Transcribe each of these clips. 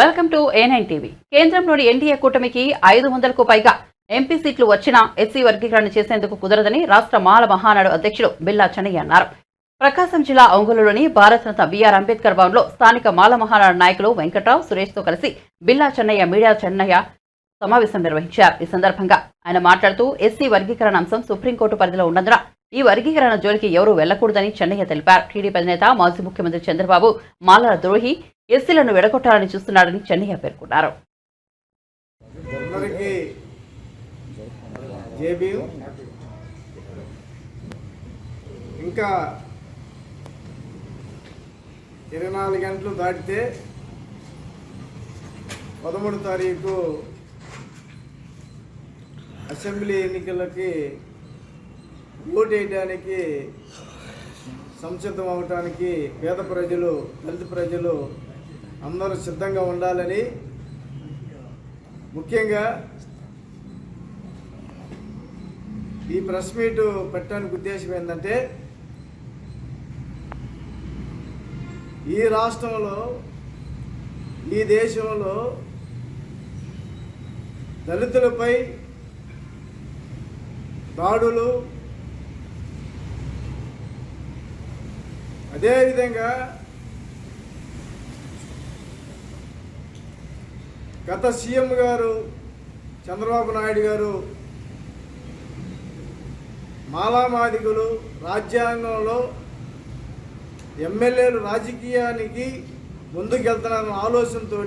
Welcome to A9 TV. కేంద్రంలోని NDA కూటమికి 500కు పైగా ఎంపీ సీట్లు వచ్చినా ఎస్సీ వర్గీకరణ చేసేందుకు కుదరదని రాష్ట్ర మాల మహానాడు అధ్యక్షుడు బిల్లా చెన్నయ్య అన్నారు. ప్రకాశం జిల్లా ఒంగోలులోని భారతరత్న బిఆర్ అంబేద్కర్ భవన్లో స్థానిక మాల మహానాడు నాయకులు వెంకట్రావు, సురేష్తో కలిసి బిల్లా చెన్నయ్య మీడియా చెన్నయ్య సమావేశం నిర్వహించారు. ఈ సందర్భంగా ఆయన మాట్లాడుతూ ఎస్సీ వర్గీకరణ అంశం సుప్రీంకోర్టు పరిధిలో ఉన్నందున ఈ వర్గీకరణ జోలికి ఎవరూ వెళ్లకూడదని చెన్నయ్య తెలిపారు. టీడీపీ అధినేత మాజీ ముఖ్యమంత్రి చంద్రబాబు మాలల ద్రోహి, ఎస్సీలను విడగొట్టాలని చూస్తున్నాడని చెన్నయ్య పేర్కొన్నారు. ఇంకా 24 గంటలు దాటితే 13 తారీఖు అసెంబ్లీ ఎన్నికలకి ఓటు వేయడానికి సంసిద్ధం అవటానికి పేద ప్రజలు, దళిత ప్రజలు అందరూ సిద్ధంగా ఉండాలని, ముఖ్యంగా ఈ ప్రెస్ మీట్ పెట్టడానికి ఉద్దేశం ఏంటంటే, ఈ రాష్ట్రంలో, ఈ దేశంలో దళితులపై దాడులు, అదేవిధంగా గత సీఎం గారు చంద్రబాబు నాయుడు గారు మాలామాదిగులు రాజ్యాంగంలో ఎమ్మెల్యేలు రాజకీయానికి ముందుకెళ్తున్నారన్న ఆలోచనతో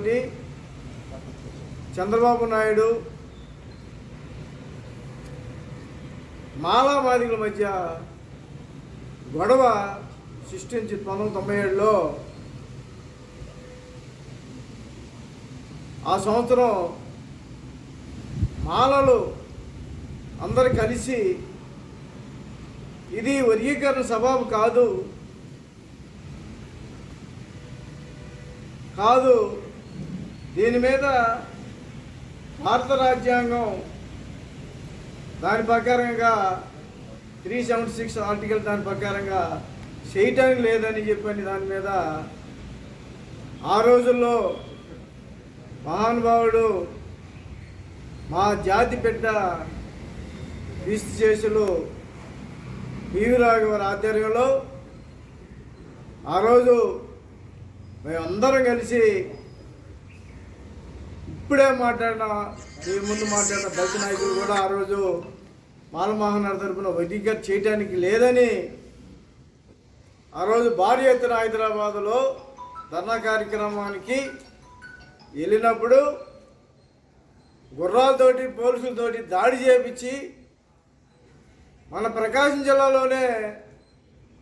చంద్రబాబు నాయుడు మాలామాదిగుల మధ్య గొడవ సృష్టించి 1997లో ఆ సంవత్సరం మాలలు అందరు కలిసి ఇది వర్గీకరణ సబబు కాదు, దీని మీద భారత రాజ్యాంగం దాని ప్రకారంగా 376 ఆర్టికల్ దాని ప్రకారంగా చేయటానికి లేదని చెప్పని దాని మీద ఆ రోజుల్లో మహానుభావుడు మా జాతి బిడ్డ విశ్లేషలు పివి రాఘవ ఆధ్వర్యంలో ఆ రోజు మేమందరం కలిసి ఇప్పుడే మాట్లాడిన ఈ ముందు మాట్లాడిన దళిత నాయకులు కూడా ఆ రోజు మాల మహానాడు తరపున వర్గీకరణ చేయడానికి లేదని ఆ రోజు భారీ ఎత్తున హైదరాబాదులో ధర్నా కార్యక్రమానికి వెళ్ళినప్పుడు గుర్రాలతోటి, పోలీసులతోటి దాడి చేపించి మన ప్రకాశం జిల్లాలోనే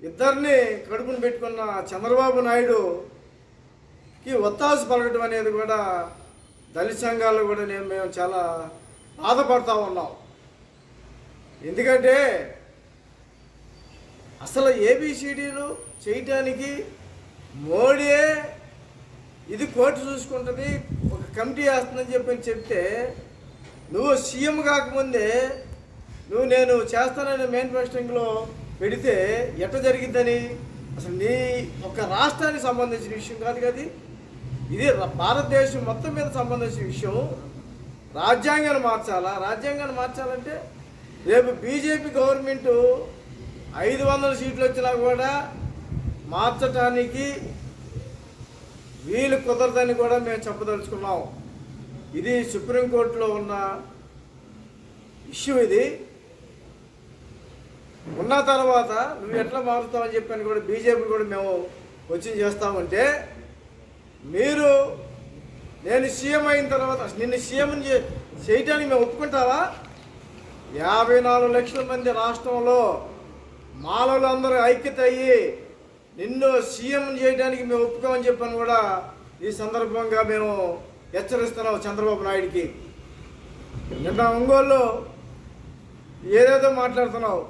ఇద్దరిని కడుపును పెట్టుకున్న చంద్రబాబు నాయుడుకి ఒత్తాసు పలకటం అనేది కూడా దళిత సంఘాల్లో కూడా మేము చాలా బాధపడతా ఉన్నాం. ఎందుకంటే అసలు ఏబిసిడీలు చేయటానికి మోడీయే ఇది కోర్టు చూసుకుంటుంది, ఒక కమిటీ వేస్తుందని చెప్తే నువ్వు సీఎం కాకముందే నేను చేస్తానని మేనిఫెస్టోలో పెడితే ఎట్లా జరిగిద్దని, అసలు నీ ఒక రాష్ట్రానికి సంబంధించిన విషయం కాదు కదా, ఇది భారతదేశం మొత్తం మీద సంబంధించిన విషయం. రాజ్యాంగాన్ని మార్చాలంటే రేపు బీజేపీ గవర్నమెంట్ 500 సీట్లు వచ్చినా కూడా మార్చడానికి వీలు కుదరదని కూడా మేము చెప్పదలుచుకున్నాం. ఇది సుప్రీంకోర్టులో ఉన్న ఇష్యూ. ఇది ఉన్న తర్వాత నువ్వు ఎట్లా మారుస్తావని చెప్పని కూడా బీజేపీ కూడా మేము వచ్చి చేస్తామంటే, మీరు నేను సీఎం అయిన తర్వాత నిన్ను సీఎం చేయటానికి మేము ఒప్పుకుంటావా? 54 లక్షల మంది రాష్ట్రంలో మాలలు అందరూ ఐక్యత అయ్యి నిన్ను సీఎం చేయడానికి మేము ఒప్పుకోమని చెప్పని కూడా ఈ సందర్భంగా మేము హెచ్చరిస్తున్నాం చంద్రబాబు నాయుడికి. నిన్న ఒంగోలులో ఏదేదో మాట్లాడుతున్నావు.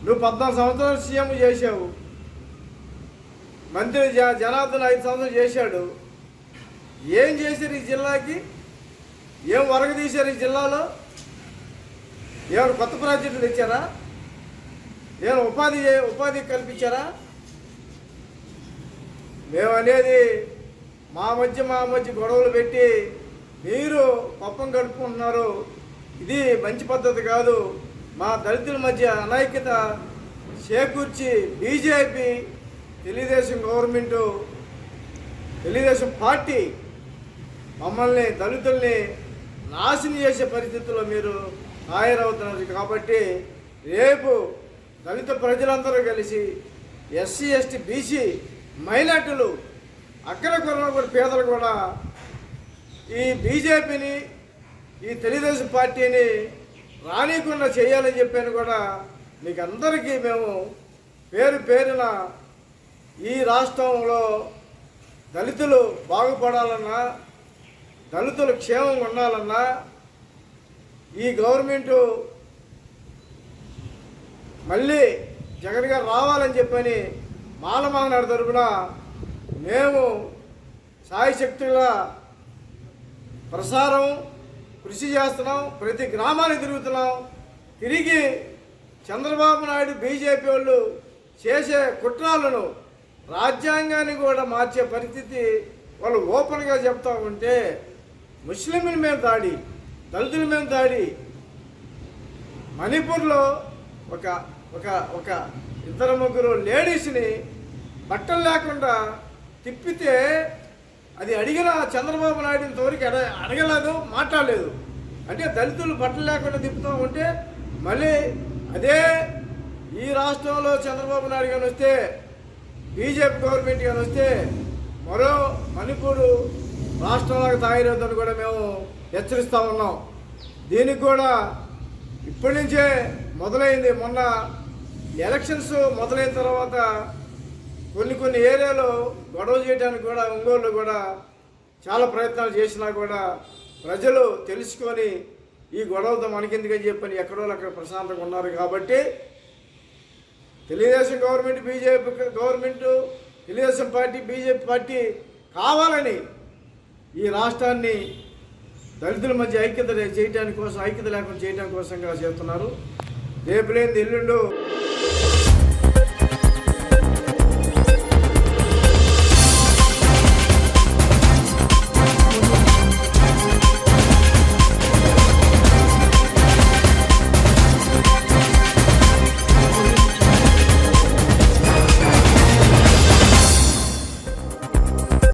నువ్వు 14 సంవత్సరాలు సీఎం చేశావు, మంత్రి జనార్దన్ 5 సంవత్సరాలు చేశాడు. ఏం చేశారు ఈ జిల్లాకి? ఏం వరగ తీశారు ఈ జిల్లాలో? ఏమైనా కొత్త ప్రాజెక్టులు తెచ్చారా? ఏమైనా ఉపాధి కల్పించారా? మేము అనేది మా మధ్య గొడవలు పెట్టి మీరు పప్పం గడుపుకుంటున్నారు. ఇది మంచి పద్ధతి కాదు. మా దళితుల మధ్య అనైక్యత చేకూర్చి BJP, Telugu Desam government, Telugu Desam party మమ్మల్ని దళితుల్ని నాశనం చేసే పరిస్థితుల్లో మీరు తయారవుతున్నారు. కాబట్టి రేపు దళిత ప్రజలందరూ కలిసి ఎస్సీ, ఎస్టీ, బీసీ, మైనార్టీలు, అగ్రకులంలో కూడా పేదలు కూడా ఈ బీజేపీని, ఈ తెలుగుదేశం పార్టీని రానికుండా చేయాలని చెప్పాను కూడా మీకు అందరికీ మేము పేరు పేరున ఈ రాష్ట్రంలో దళితులు బాగుపడాలన్నా, దళితులు క్షేమంగా ఉండాలన్నా, ఈ గవర్నమెంటు మళ్ళీ జగన్ గారు రావాలని చెప్పని మాలమహనాడు తరపున మేము సాయశక్తుల ప్రసారం కృషి చేస్తున్నాం. ప్రతి గ్రామానికి తిరుగుతున్నాం. తిరిగి చంద్రబాబు నాయుడు, బీజేపీ వాళ్ళు చేసే కుట్రాలను, రాజ్యాంగాన్ని కూడా మార్చే పరిస్థితి వాళ్ళు ఓపెన్గా చెప్తా ఉంటే ముస్లింల మీద దాడి, దళితుల మీద దాడి. మణిపూర్లో ఒక ఒక ఒక ఇద్దరు ముగ్గురు లేడీస్ని బట్టలు లేకుండా తిప్పితే అది అడిగిన చంద్రబాబు నాయుడు ఇంతవరకు అడగలేదు, మాట్లాడలేదు. అంటే దళితులు బట్టలు లేకుండా తిప్పుతూ ఉంటే మళ్ళీ అదే ఈ రాష్ట్రంలో చంద్రబాబు నాయుడు కానీ వస్తే, బీజేపీ గవర్నమెంట్ కానీ వస్తే మరో మణిపూర్ రాష్ట్రంలాగా తయారవుతుందని కూడా మేము హెచ్చరిస్తూ ఉన్నాం. దీనికి కూడా ఇప్పటి నుంచే మొదలైంది. మొన్న ఎలక్షన్స్ మొదలైన తర్వాత కొన్ని ఏరియాలో గొడవ చేయడానికి కూడా ఒంగోలులో కూడా చాలా ప్రయత్నాలు చేసినా కూడా ప్రజలు తెలుసుకొని ఈ గొడవతో మనకెందుకని చెప్పని ఎక్కడో అక్కడ ప్రశాంతంగా ఉన్నారు. కాబట్టి Telugu Desam government, BJP government, Telugu Desam party, BJP party కావాలని ఈ రాష్ట్రాన్ని దళితుల మధ్య ఐక్యత చేయడానికి కోసం, ఐక్యత లేకుండా చేయడానికి కోసంగా చేస్తున్నారు. రేపు లేని ఎల్లుండు